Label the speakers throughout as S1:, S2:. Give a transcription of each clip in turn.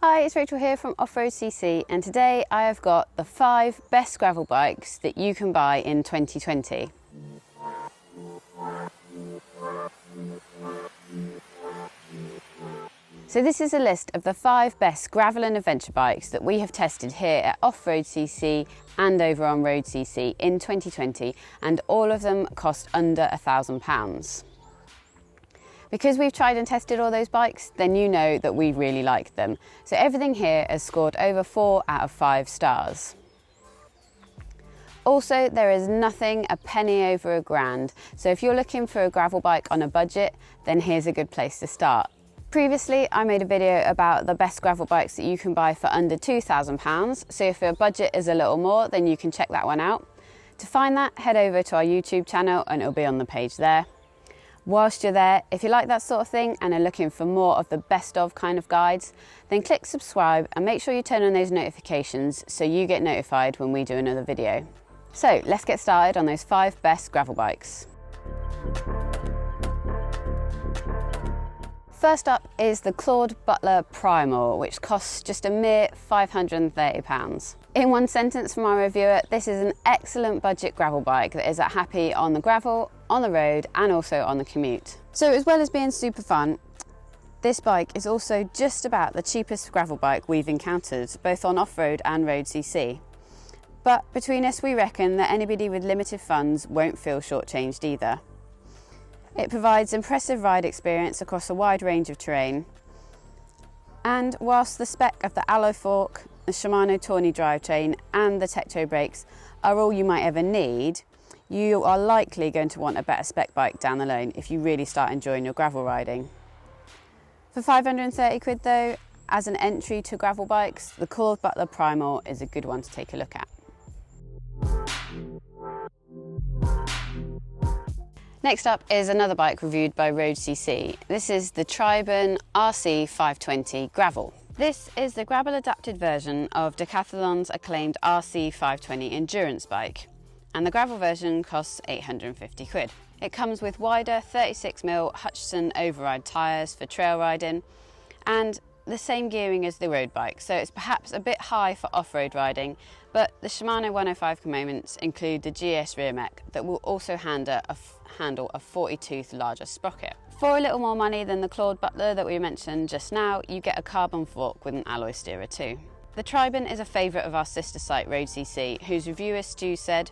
S1: Hi, it's Rachel here from Off.road.cc, and today I have got the 5 best gravel bikes that you can buy in 2020. So this is a list of the 5 best gravel and adventure bikes that we have tested here at Off.road.cc and over on Road.cc in 2020, and all of them cost under £1,000. Because we've tried and tested all those bikes, then you know that we really like them. So everything here has scored over 4 out of 5 stars. Also, there is nothing a penny over £1,000. So if you're looking for a gravel bike on a budget, then here's a good place to start. Previously, I made a video about the best gravel bikes that you can buy for under £2,000. So if your budget is a little more, then you can check that one out. To find that, head over to our YouTube channel and it'll be on the page there. Whilst you're there, if you like that sort of thing and are looking for more of the best of kind of guides, then click subscribe and make sure you turn on those notifications so you get notified when we do another video. So let's get started on those 5 best gravel bikes. First up is the Claude Butler Primal, which costs just a mere £530. In one sentence from our reviewer, this is an excellent budget gravel bike that is happy on the gravel, on the road and also on the commute. So as well as being super fun, this bike is also just about the cheapest gravel bike we've encountered, both on off-road and Road.cc. But between us, we reckon that anybody with limited funds won't feel shortchanged either. It provides impressive ride experience across a wide range of terrain. And whilst the spec of the alloy fork, the Shimano Tawny drivetrain and the Tektro brakes are all you might ever need, you are likely going to want a better spec bike down the line if you really start enjoying your gravel riding. For 530 quid though, as an entry to gravel bikes, the Claude Butler Primal is a good one to take a look at. Next up is another bike reviewed by Road.cc. This is the Tribon RC520 Gravel. This is the gravel adapted version of Decathlon's acclaimed RC520 endurance bike, and the gravel version costs 850 quid. It comes with wider 36mm Hutchinson override tyres for trail riding and the same gearing as the road bike, so it's perhaps a bit high for off-road riding, but the Shimano 105 components include the GS rear mech that will also handle a 40-tooth larger sprocket. For a little more money than the Claude Butler that we mentioned just now, you get a carbon fork with an alloy steerer too. The Tribon is a favourite of our sister site Road.cc, whose reviewer Stu said,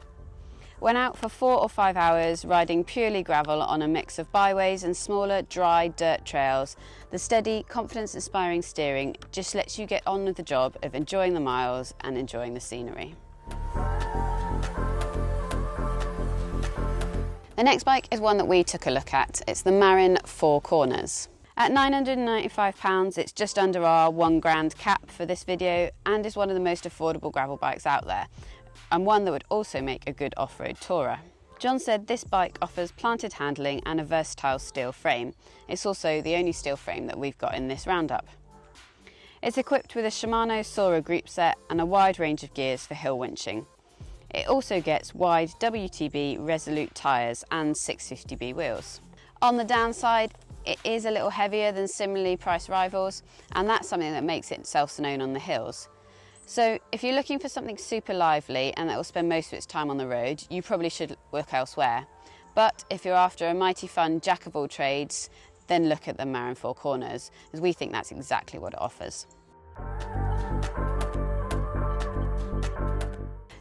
S1: "Went out for 4 or 5 hours riding purely gravel on a mix of byways and smaller, dry dirt trails. The steady, confidence-inspiring steering just lets you get on with the job of enjoying the miles and enjoying the scenery." The next bike is one that we took a look at. It's the Marin 4 Corners. At £995, it's just under our £1,000 cap for this video and is one of the most affordable gravel bikes out there, and one that would also make a good off-road tourer. John said this bike offers planted handling and a versatile steel frame. It's also the only steel frame that we've got in this roundup. It's equipped with a Shimano Sora group set and a wide range of gears for hill winching. It also gets wide WTB Resolute tyres and 650B wheels. On the downside, it is a little heavier than similarly priced rivals, and that's something that makes it self-known on the hills. So if you're looking for something super lively and that will spend most of its time on the road, you probably should look elsewhere. But if you're after a mighty fun jack of all trades, then look at the Marin 4 Corners, as we think that's exactly what it offers.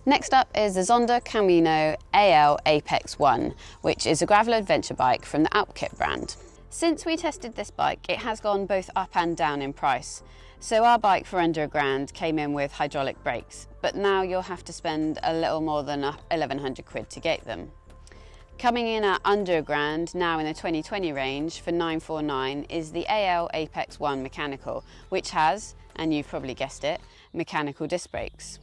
S1: Next up is the Zonda Camino AL Apex 1, which is a gravel adventure bike from the Outkit brand. Since we tested this bike, it has gone both up and down in price. So our bike for under £1,000 came in with hydraulic brakes, but now you'll have to spend a little more than 1,100 quid to get them. Coming in at under £1,000, now in the 2020 range for 949, is the AL Apex 1 Mechanical, which has, and you've probably guessed it, mechanical disc brakes.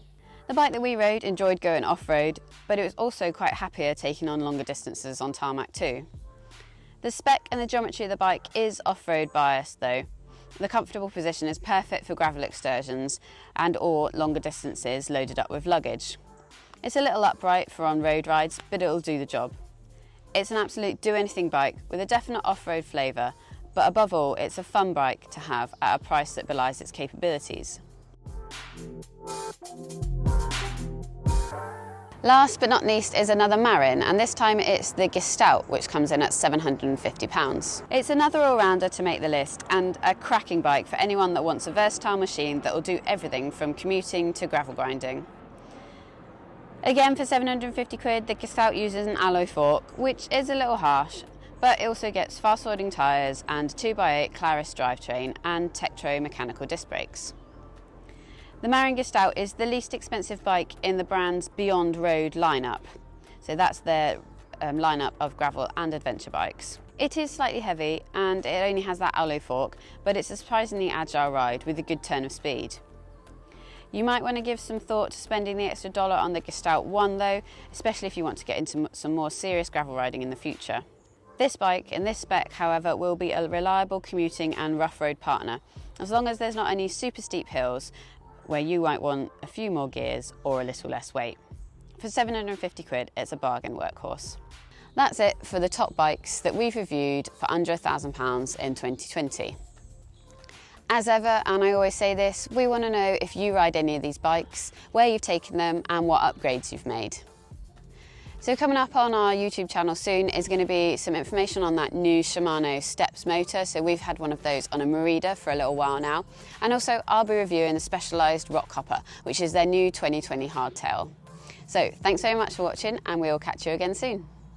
S1: The bike that we rode enjoyed going off-road, but it was also quite happier taking on longer distances on tarmac too. The spec and the geometry of the bike is off-road biased though. The comfortable position is perfect for gravel excursions and or longer distances loaded up with luggage. It's a little upright for on-road rides, but it'll do the job. It's an absolute do-anything bike with a definite off-road flavour, but above all, it's a fun bike to have at a price that belies its capabilities. Last but not least is another Marin, and this time it's the Gestalt, which comes in at £750. It's another all-rounder to make the list and a cracking bike for anyone that wants a versatile machine that will do everything from commuting to gravel grinding. Again, for 750 quid, the Gestalt uses an alloy fork, which is a little harsh, but it also gets fast-forwarding tyres and 2x8 Claris drivetrain and Tektro mechanical disc brakes. The Marin Gestalt is the least expensive bike in the brand's Beyond Road lineup. So that's their lineup of gravel and adventure bikes. It is slightly heavy and it only has that alloy fork, but it's a surprisingly agile ride with a good turn of speed. You might want to give some thought to spending the extra dollar on the Gestalt 1 though, especially if you want to get into some more serious gravel riding in the future. This bike in this spec, however, will be a reliable commuting and rough road partner, as long as there's not any super steep hills where you might want a few more gears or a little less weight. For 750 quid, it's a bargain workhorse. That's it for the top bikes that we've reviewed for under £1,000 in 2020. As ever, and I always say this, we want to know if you ride any of these bikes, where you've taken them and what upgrades you've made. So coming up on our YouTube channel soon is going to be some information on that new Shimano Steps motor. So we've had one of those on a Merida for a little while now. And also I'll be reviewing the Specialized Rockhopper, which is their new 2020 hardtail. So thanks very much for watching and we'll catch you again soon.